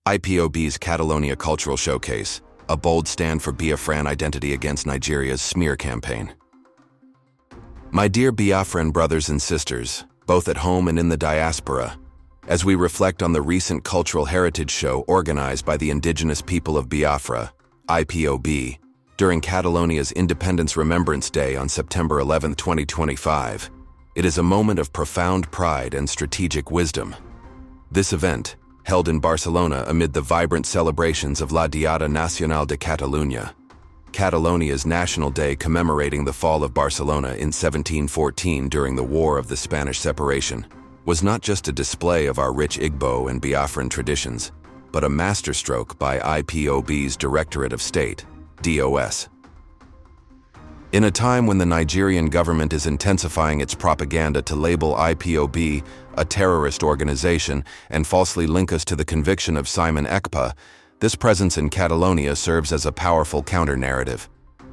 IPOB's Catalonia Cultural Showcase, a bold stand for Biafran identity against Nigeria's smear campaign. My dear Biafran brothers and sisters, both at home and in the diaspora, as we reflect on the recent cultural heritage show organized by the indigenous people of Biafra, IPOB, during Catalonia's Independence Remembrance Day on September 11, 2025, it is a moment of profound pride and strategic wisdom. This event, held in Barcelona amid the vibrant celebrations of La Diada Nacional de Catalunya, Catalonia's national day commemorating the fall of Barcelona in 1714 during the War of the Spanish Separation, was not just a display of our rich Igbo and Biafran traditions, but a masterstroke by IPOB's Directorate of State, DOS. In a time when the Nigerian government is intensifying its propaganda to label IPOB a terrorist organization and falsely link us to the conviction of Simon Ekpa, this presence in Catalonia serves as a powerful counter-narrative.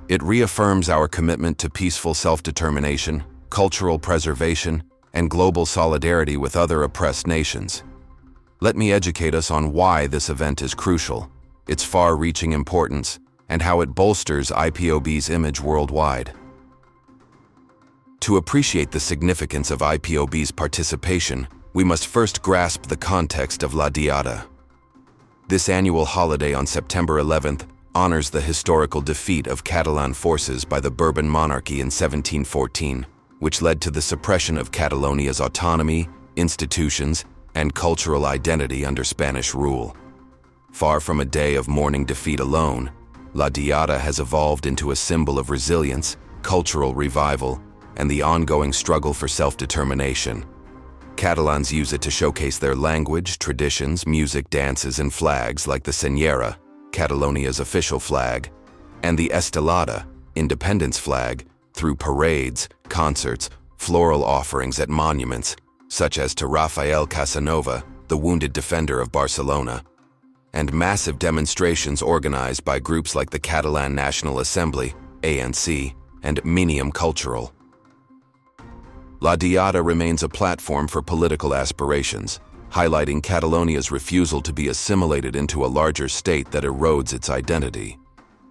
It reaffirms our commitment to peaceful self-determination, cultural preservation, and global solidarity with other oppressed nations. Let me educate us on why this event is crucial, its far-reaching importance, and how it bolsters IPOB's image worldwide. To appreciate the significance of IPOB's participation, we must first grasp the context of La Diada. This annual holiday on September 11th honors the historical defeat of Catalan forces by the Bourbon monarchy in 1714, which led to the suppression of Catalonia's autonomy, institutions, and cultural identity under Spanish rule. Far from a day of mourning defeat alone, La Diada has evolved into a symbol of resilience, cultural revival, and the ongoing struggle for self-determination. Catalans use it to showcase their language, traditions, music, dances, and flags like the Senyera, Catalonia's official flag, and the Estelada, independence flag, through parades, concerts, floral offerings at monuments, such as to Rafael Casanova, the wounded defender of Barcelona, and massive demonstrations organized by groups like the Catalan National Assembly, ANC, and Minium Cultural. La Diada remains a platform for political aspirations, highlighting Catalonia's refusal to be assimilated into a larger state that erodes its identity.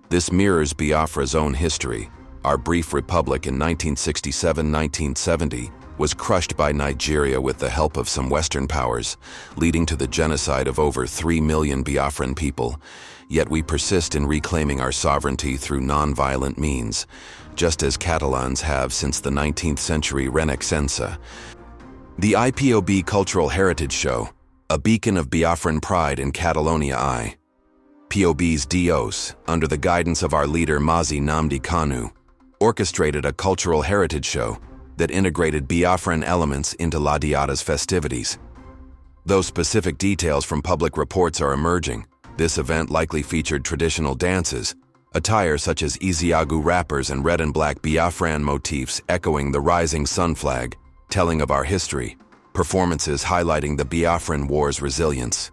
This mirrors Biafra's own history. Our brief republic in 1967-1970 was crushed by Nigeria with the help of some Western powers, leading to the genocide of over 3 million Biafran people. Yet we persist in reclaiming our sovereignty through non-violent means, just as Catalans have since the 19th century Renaissance. The IPOB Cultural Heritage Show, a beacon of Biafran pride in Catalonia IPOB's DOS, under the guidance of our leader Mazi Nnamdi Kanu, orchestrated a cultural heritage show that integrated Biafran elements into La Diada's festivities. Though specific details from public reports are emerging, this event likely featured traditional dances, attire such as Isiagu wrappers and red and black Biafran motifs echoing the rising sun flag, telling of our history, performances highlighting the Biafran War's resilience.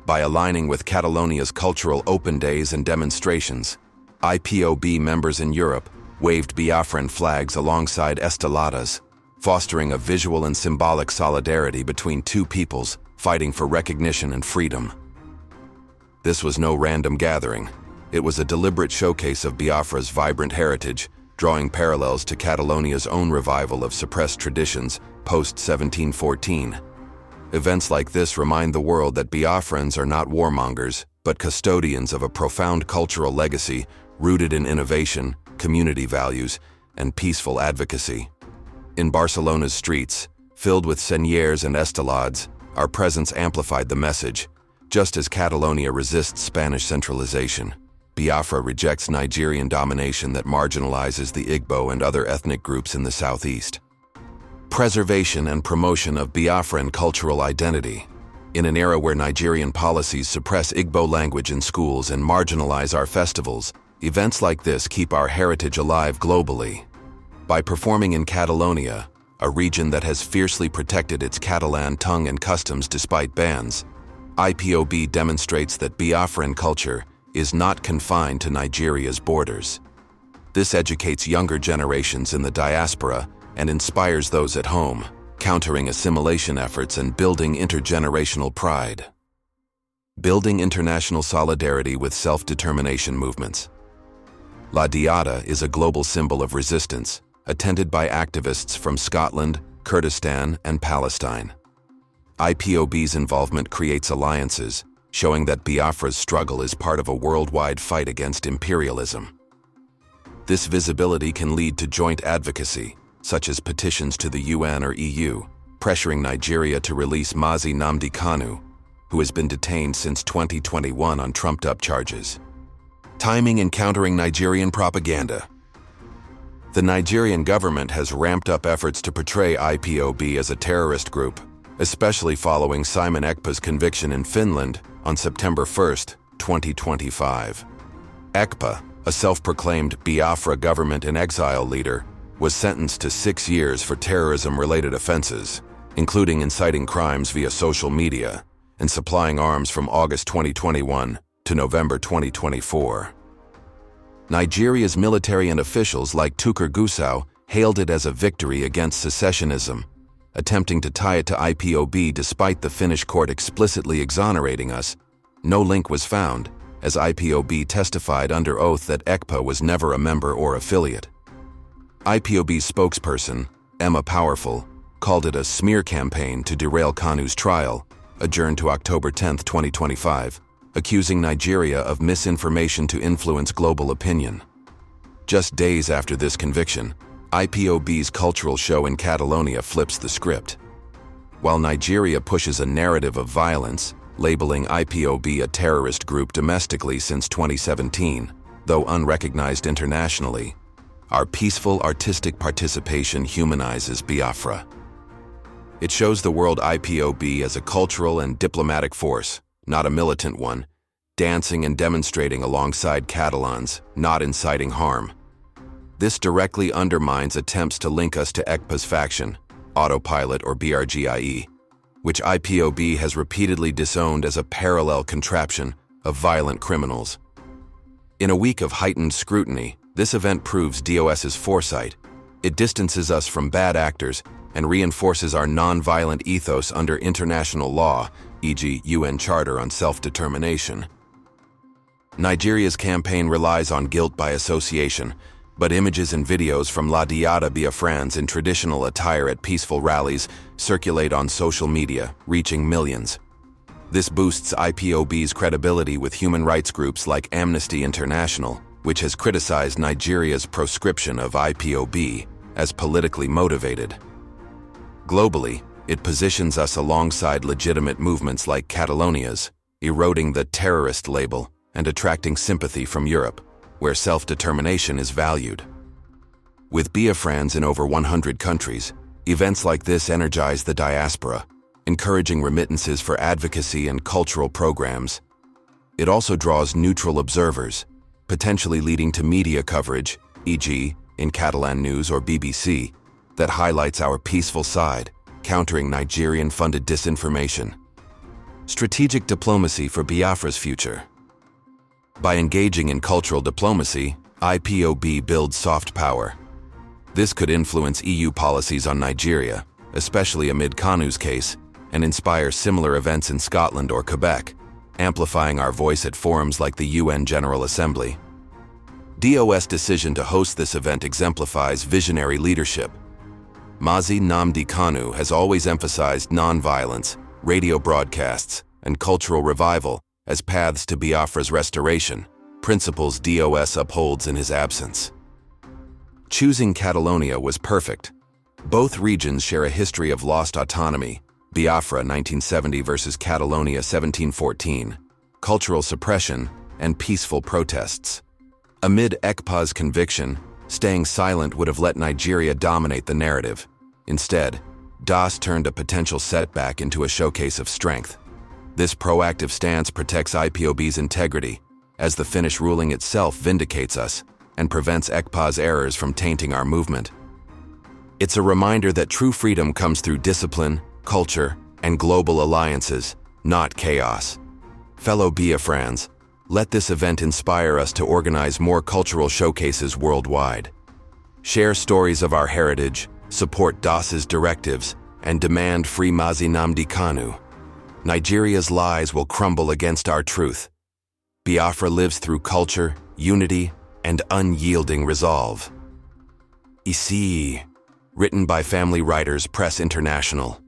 By aligning with Catalonia's cultural open days and demonstrations, IPOB members in Europe waved Biafran flags alongside esteladas, fostering a visual and symbolic solidarity between two peoples fighting for recognition and freedom. This was no random gathering. It was a deliberate showcase of Biafra's vibrant heritage, drawing parallels to Catalonia's own revival of suppressed traditions post-1714. Events like this remind the world that Biafrans are not warmongers, but custodians of a profound cultural legacy rooted in innovation, community values, and peaceful advocacy. In Barcelona's streets, filled with senyers and estelades, our presence amplified the message. Just as Catalonia resists Spanish centralization, Biafra rejects Nigerian domination that marginalizes the Igbo and other ethnic groups in the southeast. Preservation and promotion of Biafran cultural identity. In an era where Nigerian policies suppress Igbo language in schools and marginalize our festivals, events like this keep our heritage alive globally. By performing in Catalonia, a region that has fiercely protected its Catalan tongue and customs despite bans, IPOB demonstrates that Biafran culture is not confined to Nigeria's borders. This educates younger generations in the diaspora and inspires those at home, countering assimilation efforts and building intergenerational pride. building international solidarity with self-determination movements. La Diada is a global symbol of resistance, attended by activists from Scotland, Kurdistan, and Palestine. IPOB's involvement creates alliances, showing that Biafra's struggle is part of a worldwide fight against imperialism. This visibility can lead to joint advocacy, such as petitions to the UN or EU, pressuring Nigeria to release Mazi Nnamdi Kanu, who has been detained since 2021 on trumped-up charges. Timing and countering Nigerian propaganda. The Nigerian government has ramped up efforts to portray IPOB as a terrorist group, especially following Simon Ekpa's conviction in Finland on September 1, 2025. Ekpa, a self-proclaimed Biafra government-in-exile leader, was sentenced to 6 years for terrorism-related offenses, including inciting crimes via social media and supplying arms from August 2021 to November 2024. Nigeria's military and officials like Tukur Gusau hailed it as a victory against secessionism, attempting to tie it to IPOB despite the Finnish court explicitly exonerating us. No link was found, as IPOB testified under oath that Ekpa was never a member or affiliate. IPOB's spokesperson, Emma Powerful, called it a smear campaign to derail Kanu's trial, adjourned to October 10, 2025, accusing Nigeria of misinformation to influence global opinion. Just days after this conviction, IPOB's cultural show in Catalonia flips the script. While Nigeria pushes a narrative of violence, labeling IPOB a terrorist group domestically since 2017, though unrecognized internationally, our peaceful artistic participation humanizes Biafra. It shows the world IPOB as a cultural and diplomatic force, not a militant one, dancing and demonstrating alongside Catalans, not inciting harm. This directly undermines attempts to link us to Ekpa's faction, Autopilot or BRGIE, which IPOB has repeatedly disowned as a parallel contraption of violent criminals. In a week of heightened scrutiny, this event proves DOS's foresight. It distances us from bad actors and reinforces our non-violent ethos under international law, e.g. UN Charter on Self-Determination. Nigeria's campaign relies on guilt by association, but images and videos from La Diada Biafrans in traditional attire at peaceful rallies circulate on social media, reaching millions. This boosts IPOB's credibility with human rights groups like Amnesty International, which has criticized Nigeria's proscription of IPOB as politically motivated. Globally, it positions us alongside legitimate movements like Catalonia's, eroding the terrorist label and attracting sympathy from Europe, where self-determination is valued. With Biafrans in over 100 countries, events like this energize the diaspora, encouraging remittances for advocacy and cultural programs. It also draws neutral observers, potentially leading to media coverage, e.g., in Catalan News or BBC, that highlights our peaceful side, countering Nigerian-funded disinformation. Strategic diplomacy for Biafra's future. By engaging in cultural diplomacy, IPOB builds soft power. This could influence EU policies on Nigeria, especially amid Kanu's case, and inspire similar events in Scotland or Quebec, amplifying our voice at forums like the UN General Assembly. DOS' decision to host this event exemplifies visionary leadership. Mazi Nnamdi Kanu has always emphasized non-violence, radio broadcasts, and cultural revival as paths to Biafra's restoration, principles DOS upholds in his absence. Choosing Catalonia was perfect. Both regions share a history of lost autonomy, Biafra 1970 versus Catalonia 1714, cultural suppression, and peaceful protests. Amid Ekpa's conviction, staying silent would have let Nigeria dominate the narrative. Instead, DOS turned a potential setback into a showcase of strength. This proactive stance protects IPOB's integrity, as the Finnish ruling itself vindicates us and prevents Ekpa's errors from tainting our movement. It's a reminder that true freedom comes through discipline, culture, and global alliances, not chaos. Fellow Biafrans, let this event inspire us to organize more cultural showcases worldwide. Share stories of our heritage, support DOS's directives, and demand free Mazi Nnamdi Kanu. Nigeria's lies will crumble against our truth. Biafra lives through culture, unity, and unyielding resolve. Isi, written by family writers, Press International.